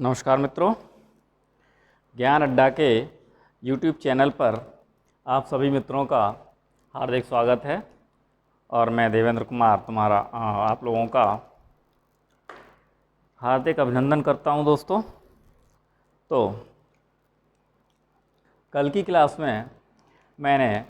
नमस्कार मित्रों, ज्ञान अड्डा के YouTube चैनल पर आप सभी मित्रों का हार्दिक स्वागत है। और मैं देवेंद्र कुमार तुम्हारा आप लोगों का हार्दिक अभिनंदन करता हूं। दोस्तों, तो कल की क्लास में मैंने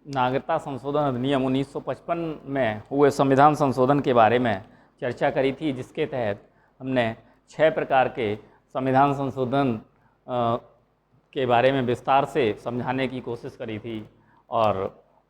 नागरिकता संशोधन अधिनियम 1955 में हुए संविधान संशोधन के बारे में चर्चा करी थी, जिसके तहत हमने 6 प्रकार के संविधान संशोधन के बारे में विस्तार से समझाने की कोशिश करी थी। और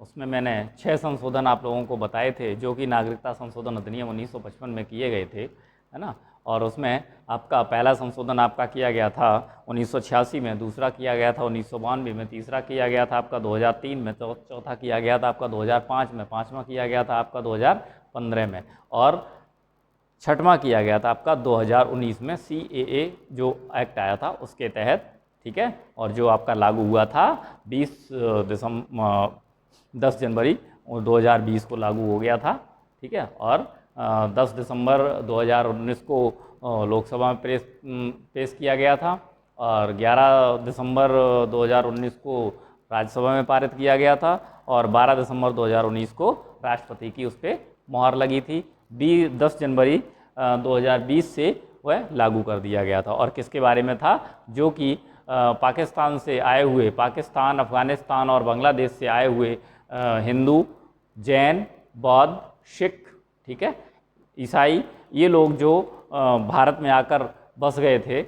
उसमें मैंने 6 संशोधन आप लोगों को बताए थे, जो कि नागरिकता संशोधन अधिनियम 1955 में किए गए थे, है ना। और उसमें आपका पहला संशोधन आपका किया गया था 1986 में, दूसरा किया गया था 1992 में, तीसरा किया गया था आपका 2003 में, चौथा किया गया था आपका 2005 में, पाँचवा किया गया था आपका 2015 में, और छठवां किया गया था आपका 2019 में CAA जो एक्ट आया था उसके तहत, ठीक है। और जो आपका लागू हुआ था 10 जनवरी 2020 को लागू हो गया था, ठीक है। और 10 दिसंबर 2019 को लोकसभा में पेश किया गया था, और 11 दिसंबर 2019 को राज्यसभा में पारित किया गया था, और 12 दिसंबर 2019 को राष्ट्रपति की उस पर मोहर लगी थी। 10 जनवरी 2020 से वह लागू कर दिया गया था। और किसके बारे में था? जो कि पाकिस्तान से आए हुए, पाकिस्तान, अफगानिस्तान और बांग्लादेश से आए हुए हिंदू, जैन, बौद्ध, सिख, ठीक है, ईसाई, ये लोग जो भारत में आकर बस गए थे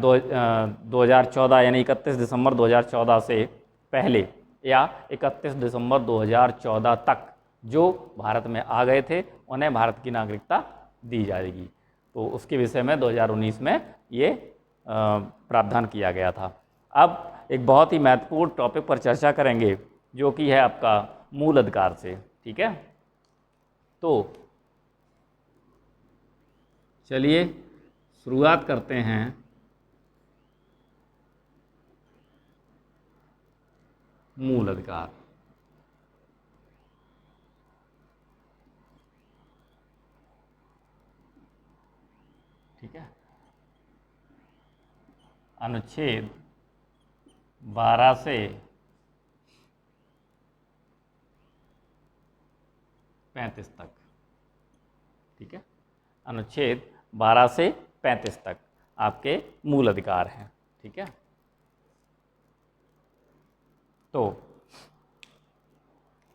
2014 यानी 31 दिसंबर 2014 से पहले, या 31 दिसंबर 2014 तक जो भारत में आ गए थे, उन्हें भारत की नागरिकता दी जाएगी। तो उसके विषय में 2019 में ये प्रावधान किया गया था। अब एक बहुत ही महत्वपूर्ण टॉपिक पर चर्चा करेंगे, जो कि है आपका मूल अधिकार से, ठीक है। तो चलिए शुरुआत करते हैं मूल अधिकार। ठीक है, अनुच्छेद 12 से 35 तक, ठीक है, अनुच्छेद 12 से 35 तक आपके मूल अधिकार हैं, ठीक है। तो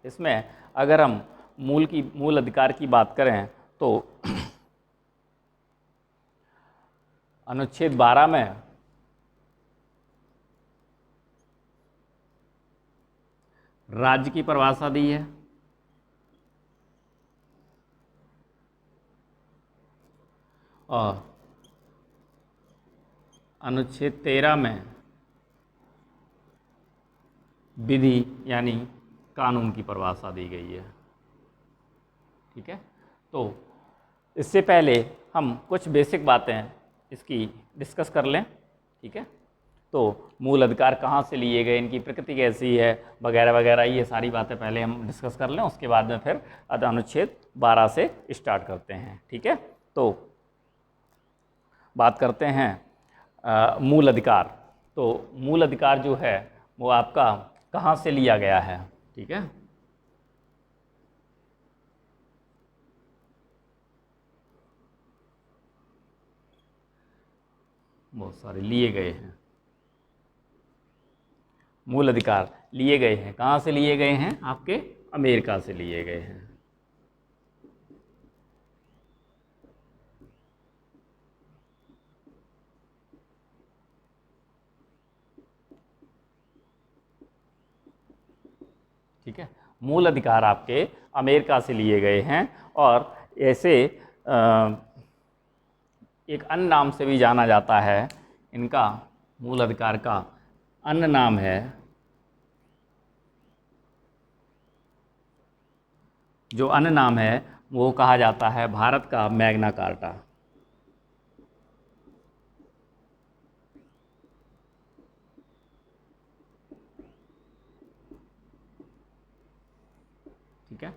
इसमें अगर हम मूल अधिकार की बात करें तो अनुच्छेद 12 में राज्य की परिभाषा दी है, और अनुच्छेद 13 में विधि यानी कानून की परिभाषा दी गई है, ठीक है। तो इससे पहले हम कुछ बेसिक बातें इसकी डिस्कस कर लें, ठीक है। तो मूल अधिकार कहाँ से लिए गए, इनकी प्रकृति कैसी है, वगैरह वगैरह, ये सारी बातें पहले हम डिस्कस कर लें, उसके बाद में फिर अनुच्छेद 12 से स्टार्ट करते हैं, ठीक है। तो बात करते हैं मूल अधिकार। तो मूल अधिकार जो है वो आपका कहाँ से लिया गया है, ठीक है। बहुत सारे लिए गए हैं मूल अधिकार, लिए गए हैं कहाँ से लिए गए हैं? आपके अमेरिका से लिए गए हैं, ठीक है। मूल अधिकार आपके अमेरिका से लिए गए हैं, और ऐसे एक अन्य नाम से भी जाना जाता है इनका, मूल अधिकार का अन्य नाम है, जो अन्य नाम है वो कहा जाता है भारत का मैग्ना कार्टा, ठीक है।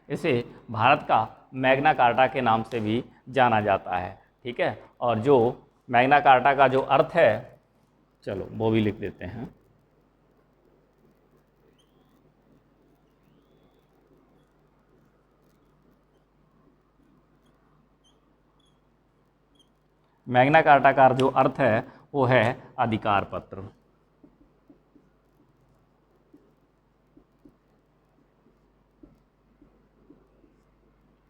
इसे भारत का मैग्ना कार्टा के नाम से भी जाना जाता है, ठीक है। और जो मैग्ना कार्टा का जो अर्थ है, चलो वो भी लिख देते हैं। मैग्ना कार्टा का जो अर्थ है वो है अधिकार पत्र।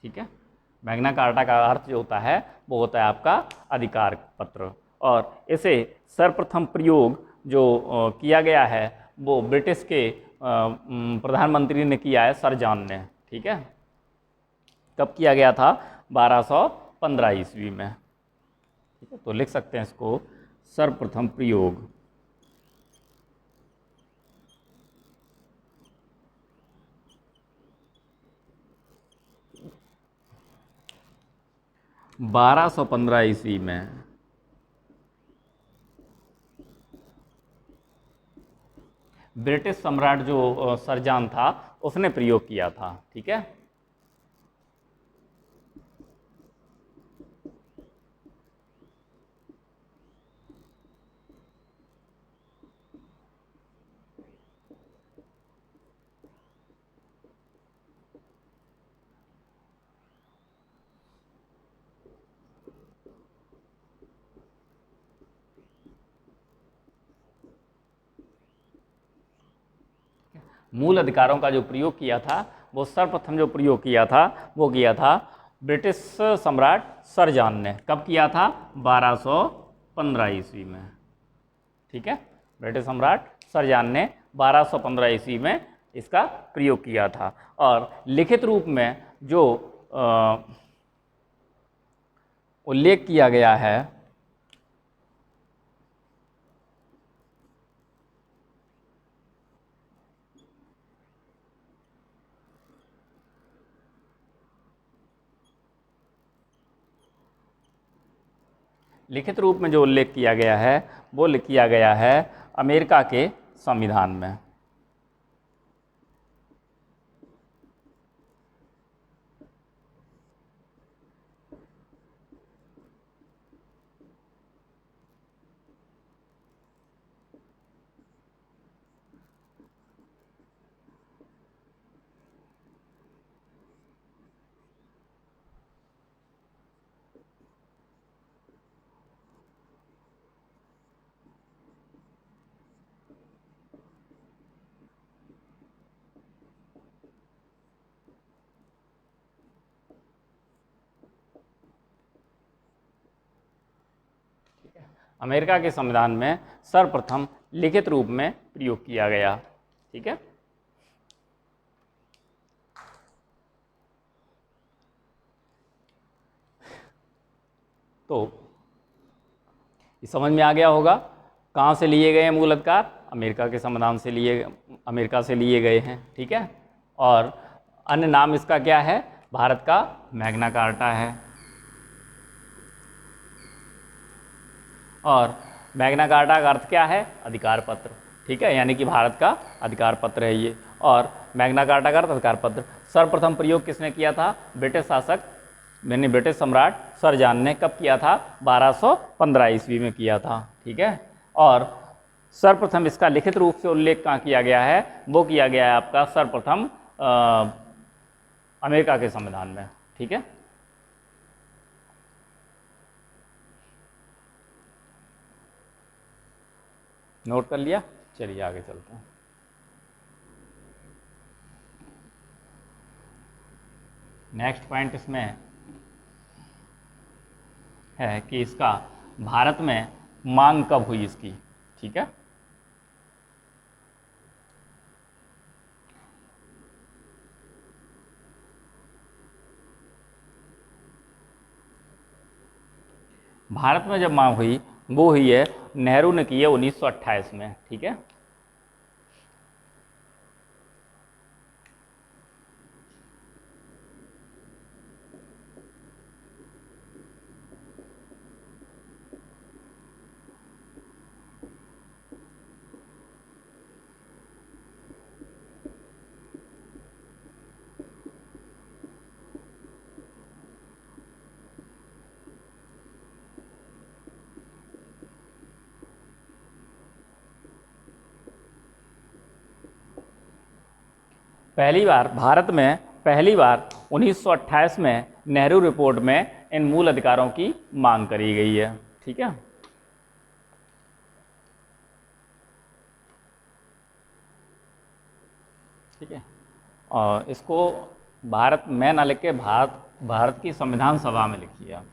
ठीक है, मैग्ना कार्टा का अर्थ जो होता है वो होता है आपका अधिकार पत्र। और इसे सर्वप्रथम प्रयोग जो किया गया है वो ब्रिटिश के प्रधानमंत्री ने किया है, सर जॉन ने। ठीक है, कब किया गया था? 1215 ईस्वी में। ठीक है, तो लिख सकते हैं इसको, सर्वप्रथम प्रयोग। बारह सौ 15 ईस्वी में ब्रिटिश सम्राट जो सर जॉन था उसने प्रयोग किया था। ठीक है, मूल अधिकारों का जो प्रयोग किया था वो सर्वप्रथम जो प्रयोग किया था वो किया था ब्रिटिश सम्राट सर जॉन ने। कब किया था? 1215 ईस्वी में। ठीक है, ब्रिटिश सम्राट सर जॉन ने 1215 ईस्वी में इसका प्रयोग किया था। और लिखित रूप में जो उल्लेख किया गया है, लिखित रूप में जो उल्लेख किया गया है वो किया गया है अमेरिका के संविधान में। अमेरिका के संविधान में सर्वप्रथम लिखित रूप में प्रयोग किया गया। ठीक है, तो ये समझ में आ गया होगा कहाँ से लिए गए हैं मूल अधिकार? अमेरिका के संविधान से अमेरिका से लिए गए हैं। ठीक है, और अन्य नाम इसका क्या है? भारत का मैग्ना कार्टा है। और मैग्ना कार्टा का अर्थ क्या है? अधिकार पत्र। ठीक है, यानी कि भारत का अधिकार पत्र है ये। और मैग्ना कार्टा का अर्थ अधिकार पत्र। सर्वप्रथम प्रयोग किसने किया था? ब्रिटिश शासक यानी ब्रिटिश सम्राट सर जॉन ने। कब किया था? 1215 ईस्वी में किया था। ठीक है, और सर्वप्रथम इसका लिखित रूप से उल्लेख कहाँ किया गया है? वो किया गया है आपका सर्वप्रथम अमेरिका के संविधान में। ठीक है, नोट कर लिया? चलिए आगे चलते हैं। नेक्स्ट पॉइंट इसमें है कि इसका भारत में मांग कब हुई इसकी। ठीक है, भारत में जब मांग हुई वो हुई है, नेहरू ने की है 1928 में। ठीक है, पहली बार भारत में पहली बार 1928 में नेहरू रिपोर्ट में इन मूल अधिकारों की मांग करी गई है। ठीक है, ठीक है। और इसको भारत में ना लिख के भारत की संविधान सभा में लिखिए आप।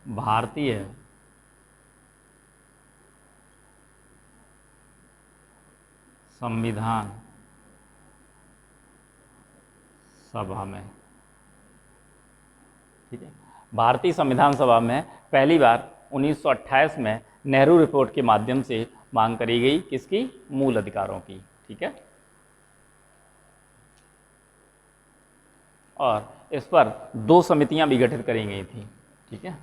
भारतीय संविधान सभा में, ठीक है। भारतीय संविधान सभा में पहली बार 1928 में नेहरू रिपोर्ट के माध्यम से मांग करी गई, किसकी? मूल अधिकारों की। ठीक है, और इस पर 2 समितियां भी गठित करी गई थी। ठीक है,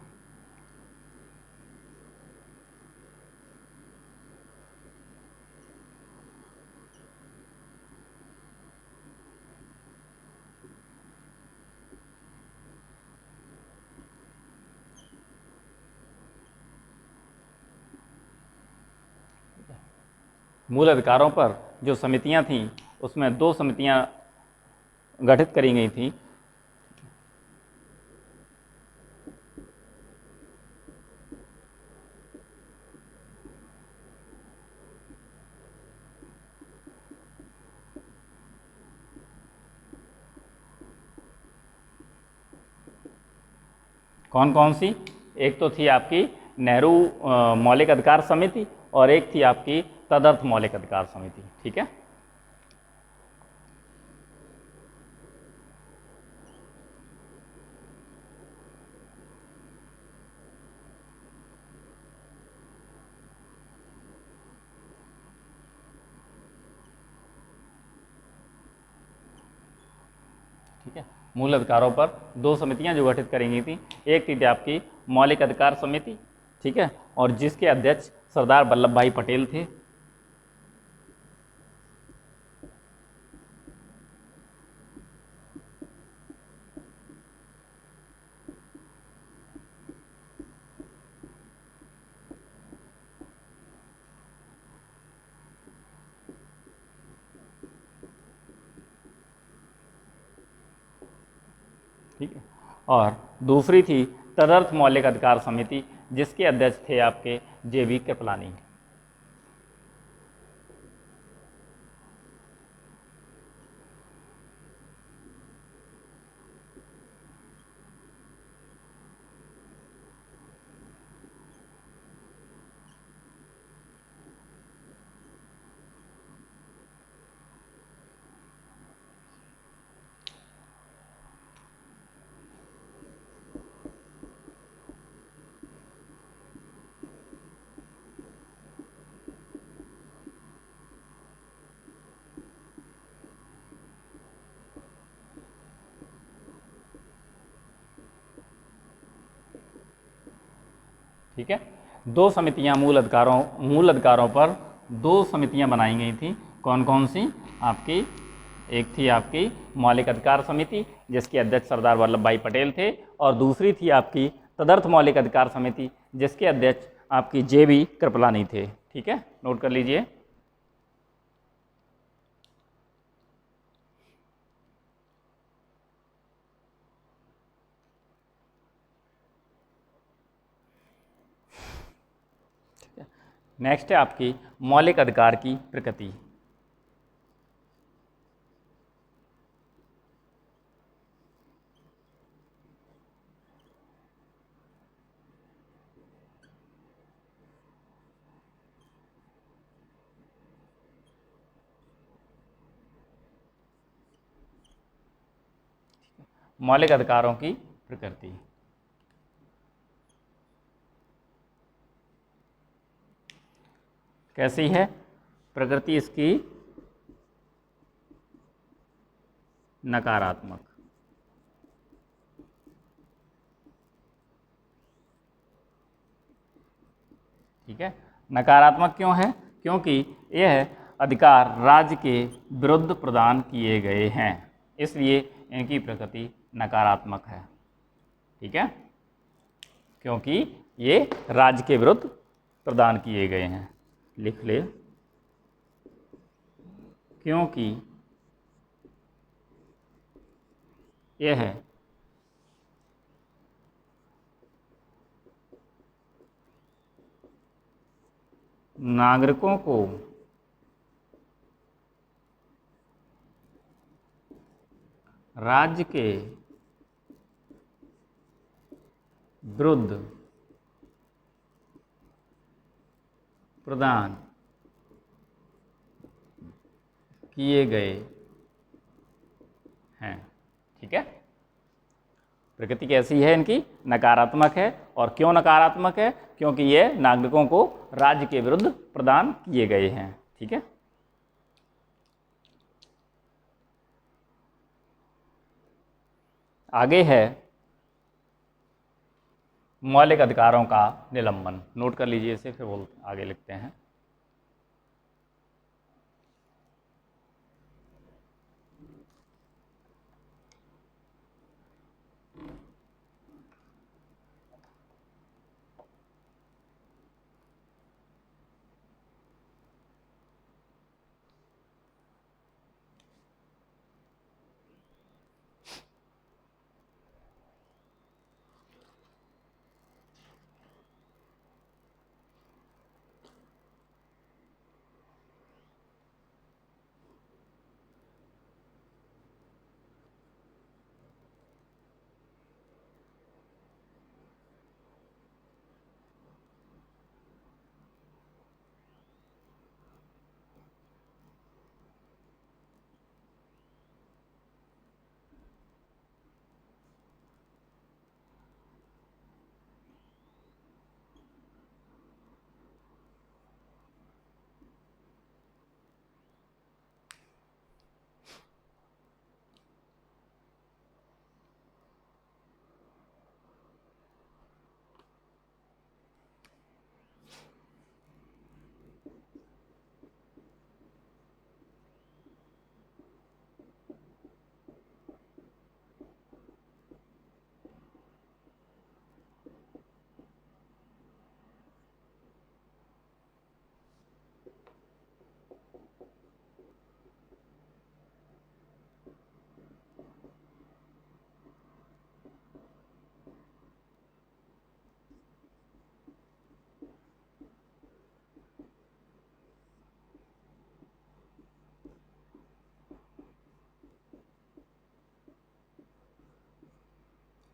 मूल अधिकारों पर जो समितियां थीं उसमें 2 समितियां गठित करी गई थी। कौन कौन सी? एक तो थी आपकी नेहरू मौलिक अधिकार समिति और एक थी आपकी तदर्थ मौलिक अधिकार समिति। ठीक है, ठीक है। मूल अधिकारों पर 2 समितियां जो गठित करी गई थी, एक थी आपकी मौलिक अधिकार समिति, ठीक है, और जिसके अध्यक्ष सरदार वल्लभ भाई पटेल थे। ठीक है, और दूसरी थी तदर्थ मौलिक अधिकार समिति, जिसके अध्यक्ष थे आपके JB कृपलानी। ठीक है, 2 समितियां मूल अधिकारों पर 2 समितियां बनाई गई थी। कौन कौन सी? आपकी एक थी आपकी मौलिक अधिकार समिति, जिसके अध्यक्ष सरदार वल्लभ भाई पटेल थे, और दूसरी थी आपकी तदर्थ मौलिक अधिकार समिति, जिसके अध्यक्ष आपकी JB कृपलानी थे। ठीक है, नोट कर लीजिए। नेक्स्ट है आपकी मौलिक अधिकार की प्रकृति। मौलिक अधिकारों की प्रकृति कैसी है? प्रकृति इसकी नकारात्मक। ठीक है, नकारात्मक क्यों है? क्योंकि यह अधिकार राज्य के विरुद्ध प्रदान किए गए हैं, इसलिए इनकी प्रकृति नकारात्मक है। ठीक है, क्योंकि ये राज्य के विरुद्ध प्रदान किए गए हैं। लिख ले, क्योंकि यह नागरिकों को राज्य के विरुद्ध प्रदान किए गए हैं। ठीक है, प्रकृति कैसी है इनकी? नकारात्मक है। और क्यों नकारात्मक है? क्योंकि ये नागरिकों को राज्य के विरुद्ध प्रदान किए गए हैं। ठीक है, आगे है मौलिक अधिकारों का निलंबन। नोट कर लीजिए इसे, फिर आगे लिखते हैं।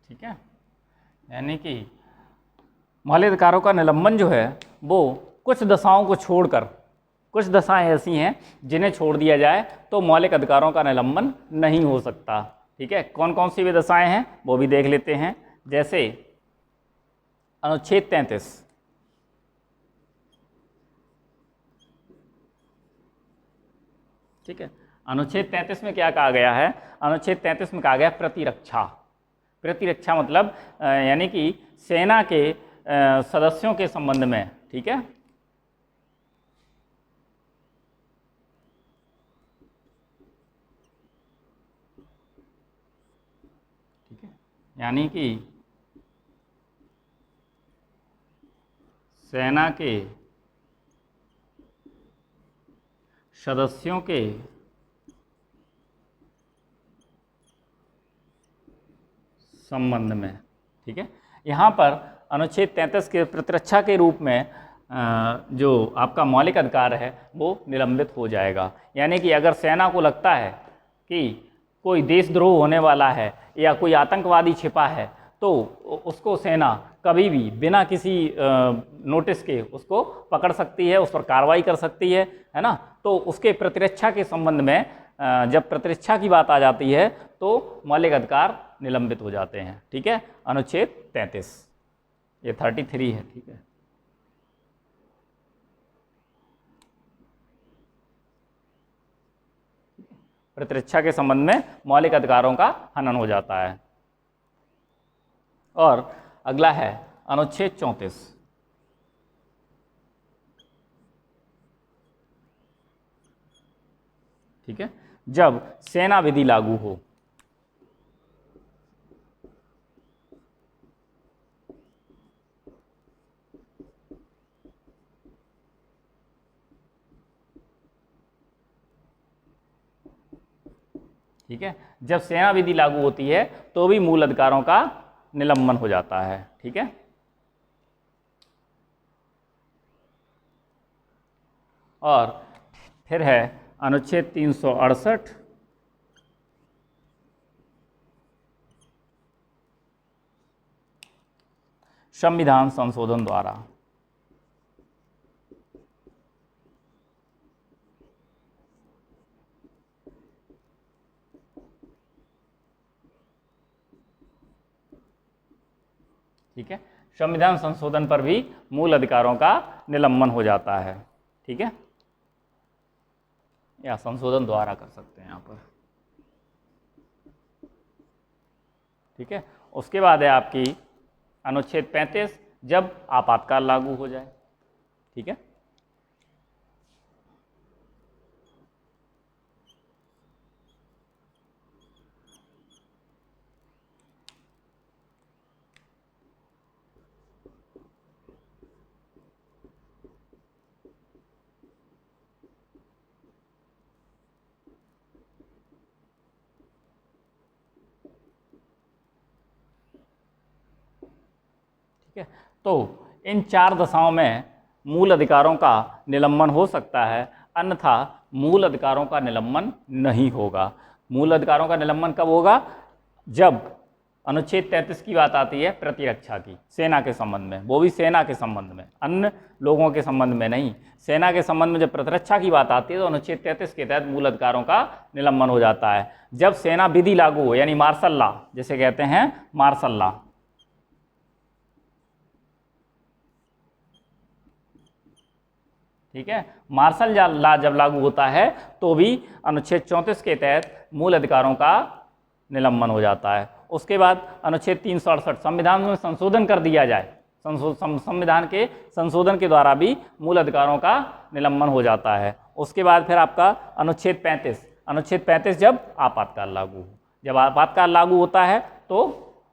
ठीक है, यानी कि मौलिक अधिकारों का निलंबन जो है वो कुछ दशाओं को छोड़कर, कुछ दशाएं ऐसी हैं जिन्हें छोड़ दिया जाए तो मौलिक अधिकारों का निलंबन नहीं हो सकता। ठीक है, कौन कौन सी वे दशाएं हैं वो भी देख लेते हैं। जैसे अनुच्छेद 33, ठीक है, अनुच्छेद 33 में क्या कहा गया है? अनुच्छेद 33 में कहा गया प्रतिरक्षा। प्रतिरक्षा मतलब यानी कि सेना के सदस्यों के संबंध में। ठीक है, ठीक है, यानी कि सेना के सदस्यों के संबंध में। ठीक है, यहाँ पर अनुच्छेद 33 के प्रतिरक्षा के रूप में जो आपका मौलिक अधिकार है वो निलंबित हो जाएगा। यानी कि अगर सेना को लगता है कि कोई देशद्रोह होने वाला है या कोई आतंकवादी छिपा है तो उसको सेना कभी भी बिना किसी नोटिस के उसको पकड़ सकती है, उस पर कार्रवाई कर सकती है ना। तो उसके प्रतिरक्षा के संबंध में जब प्रतिरक्षा की बात आ जाती है तो मौलिक अधिकार निलंबित हो जाते हैं। ठीक है, अनुच्छेद 33, ये 33 है। ठीक है, प्रतिरक्षा के संबंध में मौलिक अधिकारों का हनन हो जाता है। और अगला है अनुच्छेद 34। ठीक है, जब सेना विधि लागू हो। ठीक है। जब सेना विधि लागू होती है तो भी मूल अधिकारों का निलंबन हो जाता है। ठीक है। और फिर है अनुच्छेद 368, संविधान संशोधन द्वारा। ठीक है। संविधान संशोधन पर भी मूल अधिकारों का निलंबन हो जाता है। ठीक है, या संशोधन द्वारा कर सकते हैं यहाँ पर। ठीक है। उसके बाद है आपकी अनुच्छेद 35, जब आपातकाल लागू हो जाए। ठीक है। ठीक है। तो इन 4 दशाओं में मूल अधिकारों का निलंबन हो सकता है, अन्यथा मूल अधिकारों का निलंबन नहीं होगा। मूल अधिकारों का निलंबन कब होगा? जब अनुच्छेद 33 की बात आती है प्रतिरक्षा की, सेना के संबंध में, वो भी सेना के संबंध में, अन्य लोगों के संबंध में नहीं। सेना के संबंध में जब प्रतिरक्षा की बात आती है तो अनुच्छेद 33 के तहत मूल अधिकारों का निलंबन हो जाता है। जब सेना विधि लागू हो, यानी मार्शल लॉ जिसे कहते हैं, मार्शल लॉ, ठीक है, मार्शल लॉ जब लागू होता है तो भी अनुच्छेद 34 के तहत मूल अधिकारों का निलंबन हो जाता है। उसके बाद अनुच्छेद 368, संविधान में संशोधन कर दिया जाए, संविधान के संशोधन के द्वारा भी मूल अधिकारों का निलंबन हो जाता है। उसके बाद फिर आपका अनुच्छेद 35, अनुच्छेद 35 जब आपातकाल लागू हो, जब आपातकाल लागू होता है तो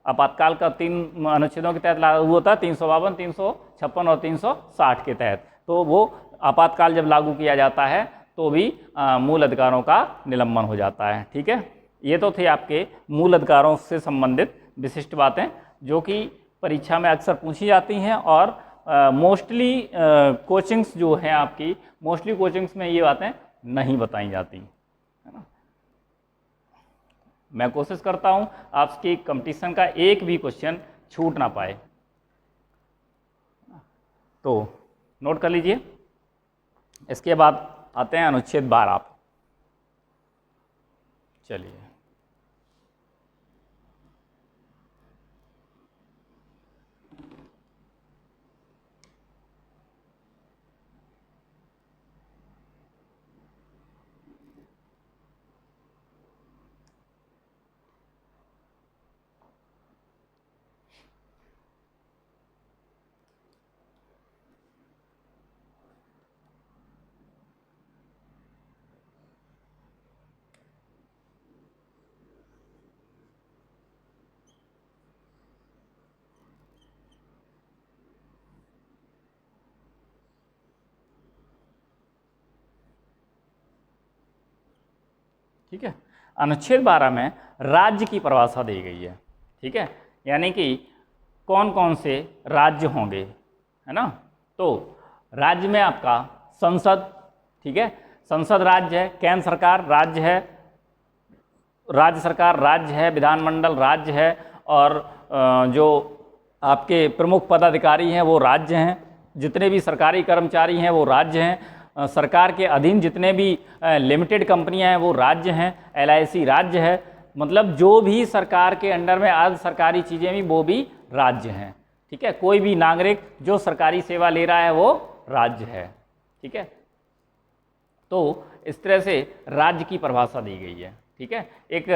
आपातकाल का 3 अनुच्छेदों के तहत लागू होता है, 352, 356 और 360 के तहत। तो वो आपातकाल जब लागू किया जाता है तो भी मूल अधिकारों का निलंबन हो जाता है। ठीक है। ये तो थे आपके मूल अधिकारों से संबंधित विशिष्ट बातें जो कि परीक्षा में अक्सर पूछी जाती हैं, और मोस्टली कोचिंग्स जो हैं आपकी, मोस्टली कोचिंग्स में ये बातें नहीं बताई जाती, है ना। मैं कोशिश करता हूँ आपकी कंपटीशन का एक भी क्वेश्चन छूट ना पाए, तो नोट कर लीजिए। इसके बाद आते हैं अनुच्छेद 12 पर। चलिए, ठीक है। अनुच्छेद 12 में राज्य की परिभाषा दी गई है। ठीक है, यानी कि कौन कौन से राज्य होंगे, है ना। तो राज्य में आपका संसद, ठीक है, संसद राज्य है, केंद्र सरकार राज्य है, राज्य सरकार राज्य है, विधानमंडल राज्य है, और जो आपके प्रमुख पदाधिकारी हैं वो राज्य हैं, जितने भी सरकारी कर्मचारी हैं वो राज्य हैं, सरकार के अधीन जितने भी लिमिटेड कंपनियां हैं वो राज्य हैं, LIC राज्य है, मतलब जो भी सरकार के अंडर में अर्ध सरकारी चीज़ें भी वो भी राज्य हैं। ठीक है, कोई भी नागरिक जो सरकारी सेवा ले रहा है वो राज्य है। ठीक है, तो इस तरह से राज्य की परिभाषा दी गई है। ठीक है, एक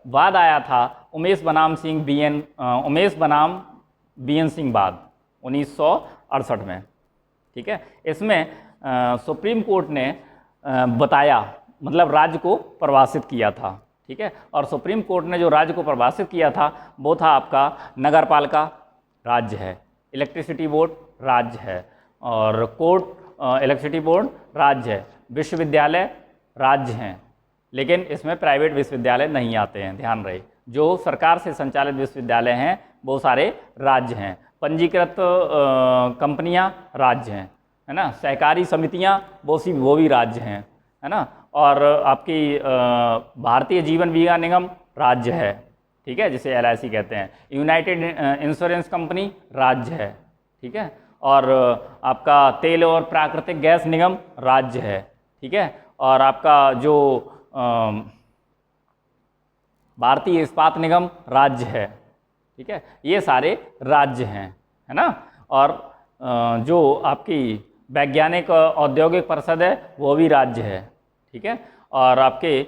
वाद आया था उमेश बनाम BN सिंह वाद 1968 में। ठीक है, इसमें सुप्रीम कोर्ट ने बताया, मतलब राज्य को परिभाषित किया था। ठीक है, और सुप्रीम कोर्ट ने जो राज्य को परिभाषित किया था वो था आपका नगरपालिका राज्य है, इलेक्ट्रिसिटी बोर्ड राज्य है, और कोर्ट इलेक्ट्रिसिटी बोर्ड राज्य है, विश्वविद्यालय राज्य हैं, लेकिन इसमें प्राइवेट विश्वविद्यालय नहीं आते हैं, ध्यान रहे। जो सरकार से संचालित विश्वविद्यालय हैं वो सारे राज्य हैं, पंजीकृत कंपनियां राज्य हैं, है ना, सहकारी समितियां वो भी राज्य हैं, है ना, और आपकी भारतीय जीवन बीमा निगम राज्य है, ठीक है, जिसे LIC कहते हैं। यूनाइटेड इंश्योरेंस कंपनी राज्य है, ठीक है, और आपका तेल और प्राकृतिक गैस निगम राज्य है, ठीक है, और आपका जो भारतीय इस्पात निगम राज्य है, ठीक है, ये सारे राज्य हैं, है ना। और जो आपकी वैज्ञानिक औद्योगिक परिषद है वो भी राज्य है, ठीक है, और आपके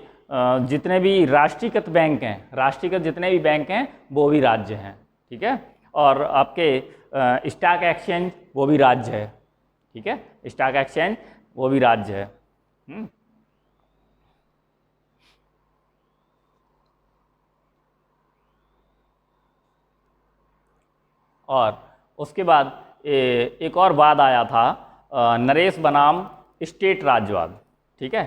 जितने भी राष्ट्रीयकृत बैंक हैं, राष्ट्रीयकृत जितने भी बैंक हैं वो भी राज्य हैं, ठीक है, और आपके स्टॉक एक्सचेंज वो भी राज्य है, ठीक है, स्टॉक एक्सचेंज वो भी राज्य है। और उसके बाद एक और वाद आया था, नरेश बनाम स्टेट राज्यवाद, ठीक है,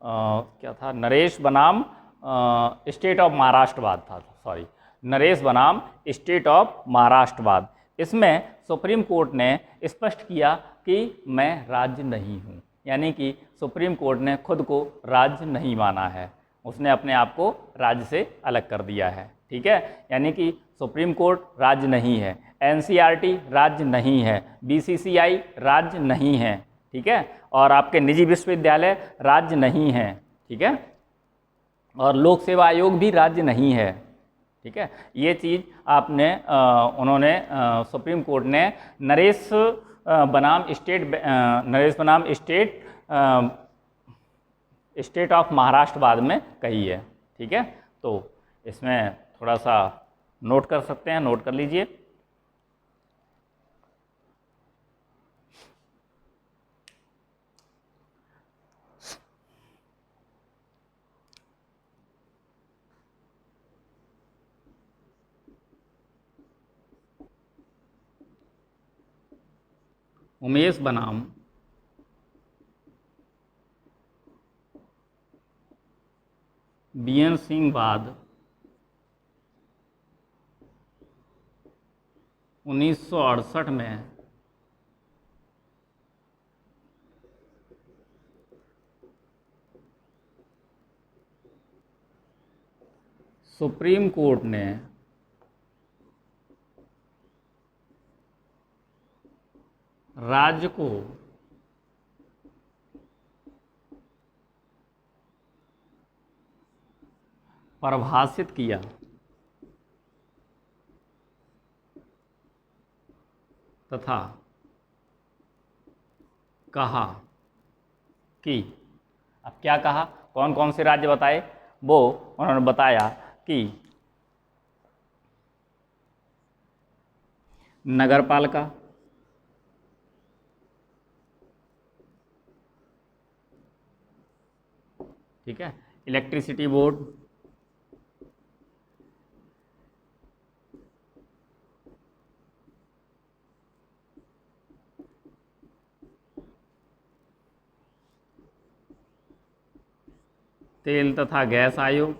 क्या था, नरेश बनाम स्टेट ऑफ महाराष्ट्रवाद था, सॉरी, नरेश बनाम स्टेट ऑफ महाराष्ट्रवाद। इसमें सुप्रीम कोर्ट ने स्पष्ट किया कि मैं राज्य नहीं हूँ, यानी कि सुप्रीम कोर्ट ने खुद को राज्य नहीं माना है, उसने अपने आप को राज्य से अलग कर दिया है, ठीक है, यानी कि सुप्रीम कोर्ट राज्य नहीं है, NCERT राज्य नहीं है, BCCI राज्य नहीं है, ठीक है, और आपके निजी विश्वविद्यालय राज्य नहीं हैं, ठीक है, और लोक सेवा आयोग भी राज्य नहीं है, ठीक है। ये चीज़ आपने उन्होंने सुप्रीम कोर्ट ने नरेश बनाम स्टेट ऑफ महाराष्ट्रवाद में कही है, ठीक है। तो इसमें थोड़ा सा नोट कर सकते हैं, नोट कर लीजिए। उमेश बनाम BN सिंह वाद 1968 में सुप्रीम कोर्ट ने राज्य को परिभाषित किया तथा कहा कि, अब क्या कहा, कौन कौन से राज्य बताए, वो उन्होंने बताया कि नगरपालिका, ठीक है, इलेक्ट्रिसिटी बोर्ड, तेल तथा गैस आयोग,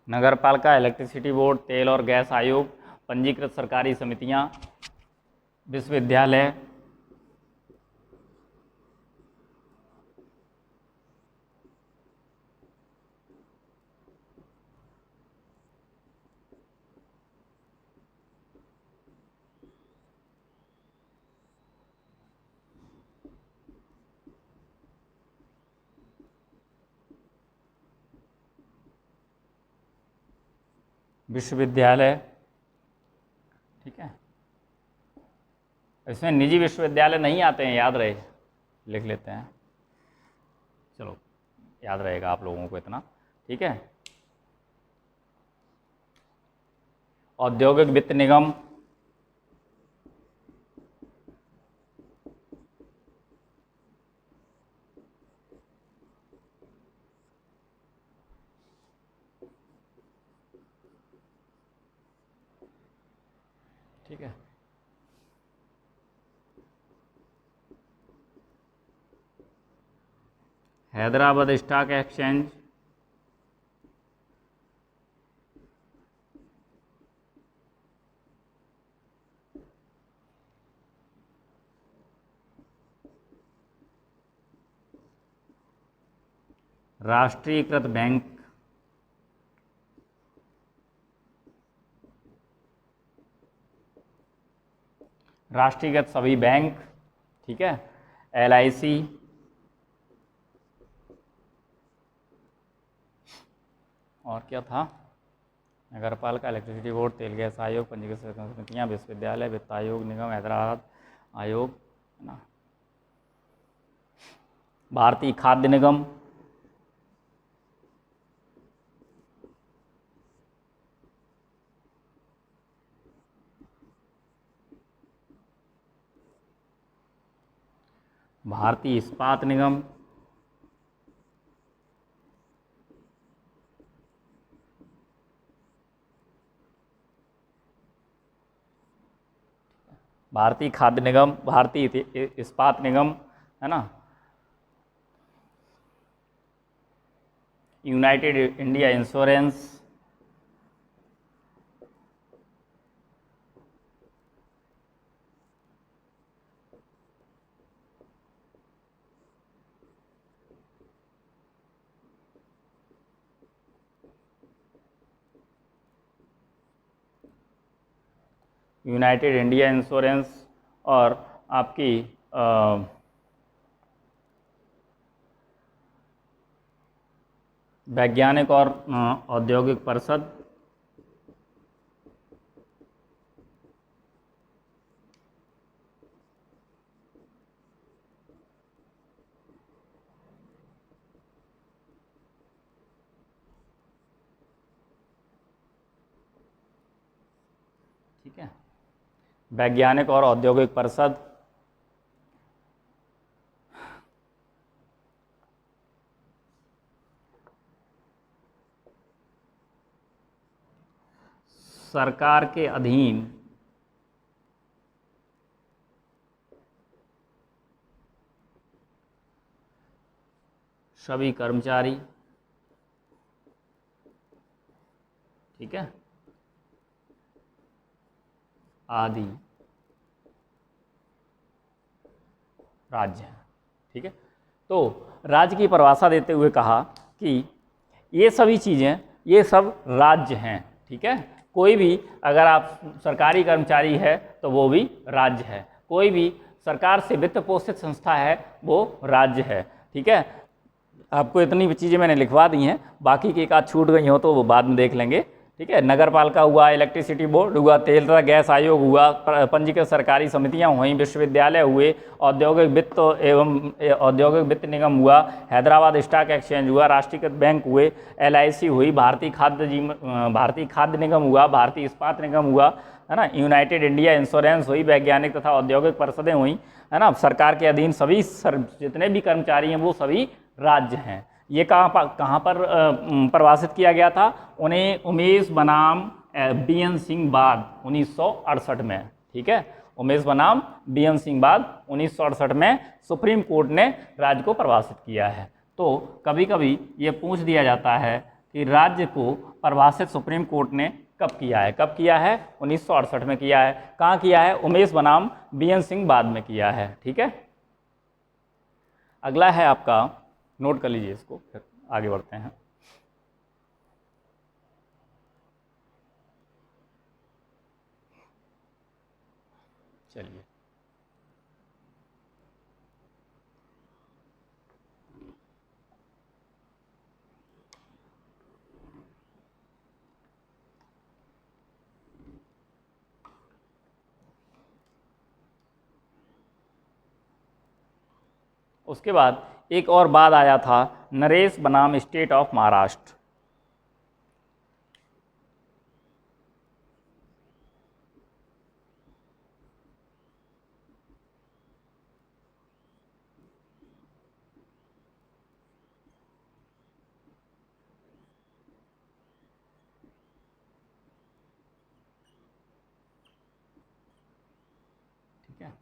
नगरपालिका, इलेक्ट्रिसिटी बोर्ड, तेल और गैस आयोग, पंजीकृत सरकारी समितियां, विश्वविद्यालय, विश्वविद्यालय, ठीक है। इसमें निजी विश्वविद्यालय नहीं आते हैं, याद रहे, लिख लेते हैं, चलो याद रहेगा आप लोगों को इतना, ठीक है। औद्योगिक वित्त निगम, ठीक है। हैदराबाद स्टॉक एक्सचेंज, राष्ट्रीयकृत बैंक, राष्ट्रीयकृत सभी बैंक, ठीक है, LIC, और क्या था, नगरपालिका, इलेक्ट्रिसिटी बोर्ड, तेल गैस आयोग, पंजीकृत समितियाँ, विश्वविद्यालय, वित्त आयोग, निगम, हैदराबाद आयोग, है ना, भारतीय खाद्य निगम, भारतीय इस्पात निगम, भारतीय खाद्य निगम, भारतीय इस्पात निगम, है ना, United India insurance, United India insurance, और आपकी वैज्ञानिक और औद्योगिक परिषद, ठीक है, वैज्ञानिक और औद्योगिक परिषद, सरकार के अधीन सभी कर्मचारी, ठीक है, आदि राज्य हैं, ठीक है। तो राज्य की परिभाषा देते हुए कहा कि ये सभी चीज़ें, ये सब राज्य हैं, ठीक है। कोई भी अगर आप सरकारी कर्मचारी है तो वो भी राज्य है, कोई भी सरकार से वित्त पोषित संस्था है वो राज्य है, ठीक है। आपको इतनी चीज़ें मैंने लिखवा दी हैं, बाकी की एक आध छूट गई हो तो वो बाद में देख लेंगे, ठीक है। नगर पालिका हुआ, इलेक्ट्रिसिटी बोर्ड हुआ, तेल तथा गैस आयोग हुआ, पंजीकृत सरकारी समितियां हुई, विश्वविद्यालय हुए, औद्योगिक वित्त एवं औद्योगिक वित्त निगम हुआ, हैदराबाद स्टॉक एक्सचेंज हुआ, राष्ट्रीयकृत बैंक हुए, LIC हुई, भारतीय खाद्य निगम हुआ, भारतीय इस्पात निगम हुआ, है ना, यूनाइटेड इंडिया इंश्योरेंस हुई, वैज्ञानिक तथा औद्योगिक परिषदें हुई, है ना, सरकार के अधीन सभी जितने भी कर्मचारी हैं वो सभी राज्य हैं। ये कहाँ पर परिभाषित किया गया था? उन्हें उमेश बनाम BN सिंह बाद 1968 में, ठीक है, उमेश बनाम BN सिंह बाद 1968 में सुप्रीम कोर्ट ने राज्य को परिभाषित किया है। तो कभी कभी ये पूछ दिया जाता है कि राज्य को परिभाषित सुप्रीम कोर्ट ने कब किया है? कब किया है? 1968 में किया है। कहाँ किया है? उमेश बनाम BN सिंह बाद में किया है, ठीक है। अगला है आपका, नोट कर लीजिए इसको, फिर आगे बढ़ते हैं। चलिए, उसके बाद एक और बाद आया था, नरेश बनाम स्टेट ऑफ महाराष्ट्र। है।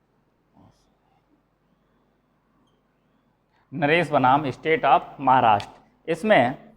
नरेश बनाम स्टेट ऑफ महाराष्ट्र, इसमें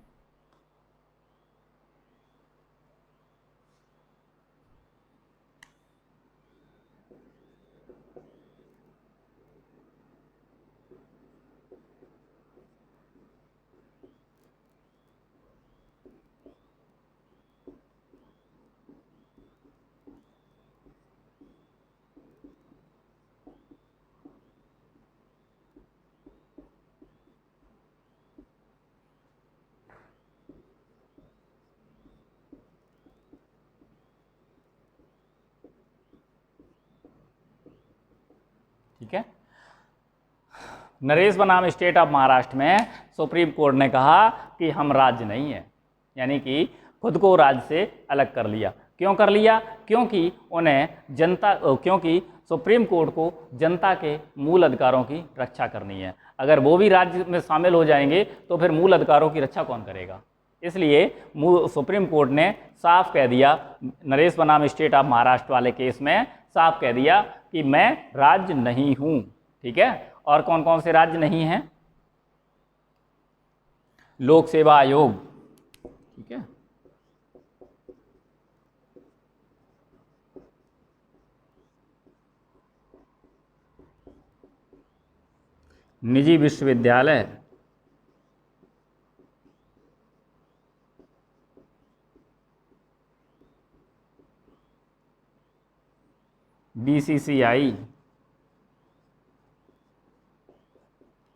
ठीक है, नरेश बनाम स्टेट ऑफ महाराष्ट्र में सुप्रीम कोर्ट ने कहा कि हम राज्य नहीं है, यानी कि खुद को राज्य से अलग कर लिया। क्यों कर लिया? क्योंकि क्योंकि सुप्रीम कोर्ट को जनता के मूल अधिकारों की रक्षा करनी है। अगर वो भी राज्य में शामिल हो जाएंगे तो फिर मूल अधिकारों की रक्षा कौन करेगा? इसलिए सुप्रीम कोर्ट ने साफ कह दिया, नरेश बनाम स्टेट ऑफ महाराष्ट्र वाले केस में साफ कह दिया कि मैं राज्य नहीं हूं। ठीक है, और कौन कौन से राज्य नहीं हैं? लोक सेवा आयोग, ठीक है, निजी विश्वविद्यालय, बीसीसीआई,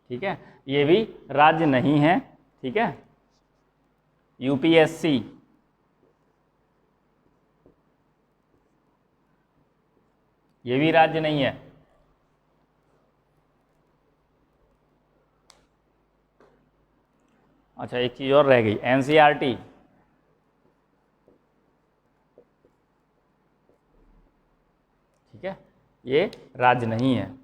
ठीक है, ये भी राज्य नहीं है। ठीक है, यूपीएससी, ये भी राज्य नहीं है। अच्छा, एक चीज और रह गई, एनसीईआरटी, ठीक है, ये राज्य नहीं है।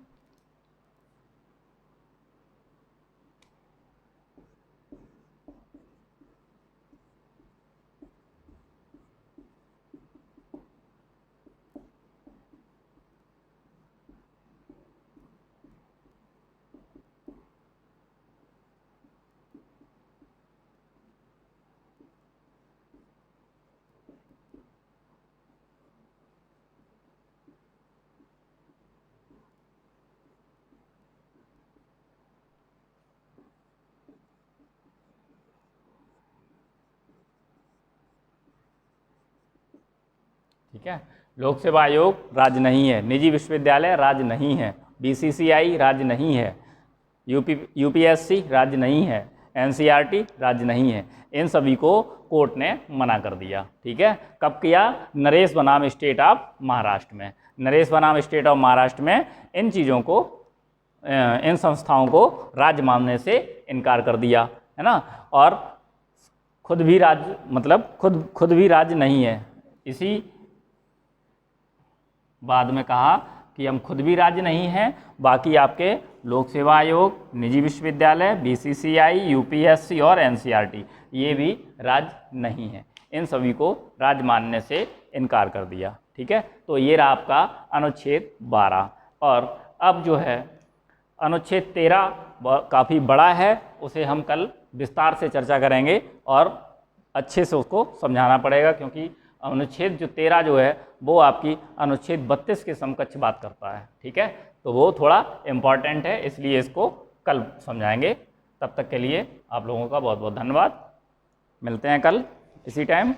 ठीक है, लोक सेवा आयोग राज्य नहीं है, निजी विश्वविद्यालय राज्य नहीं है, बीसीसीआई राज्य नहीं है, यूपीएससी राज्य नहीं है, एनसीईआरटी राज्य नहीं है। इन सभी को कोर्ट ने मना कर दिया। ठीक है, कब किया? नरेश बनाम स्टेट ऑफ महाराष्ट्र में। नरेश बनाम स्टेट ऑफ महाराष्ट्र में इन चीज़ों को, इन संस्थाओं को राज्य मानने से इनकार कर दिया, है ना। और खुद भी राज्य, मतलब खुद भी राज्य नहीं है। इसी बाद में कहा कि हम खुद भी राज्य नहीं हैं, बाकी आपके लोक सेवा आयोग, निजी विश्वविद्यालय, बीसीसीआई, यूपीएससी और एनसीईआरटी, ये भी राज्य नहीं है। इन सभी को राज्य मानने से इनकार कर दिया। ठीक है, तो ये रहा आपका अनुच्छेद 12। और अब जो है अनुच्छेद 13 काफ़ी बड़ा है, उसे हम कल विस्तार से चर्चा करेंगे और अच्छे से उसको समझाना पड़ेगा, क्योंकि अनुच्छेद जो 13 जो है वो आपकी अनुच्छेद 32 के समकक्ष बात करता है। ठीक है, तो वो थोड़ा इम्पॉर्टेंट है, इसलिए इसको कल समझाएंगे। तब तक के लिए आप लोगों का बहुत बहुत धन्यवाद। मिलते हैं कल इसी टाइम।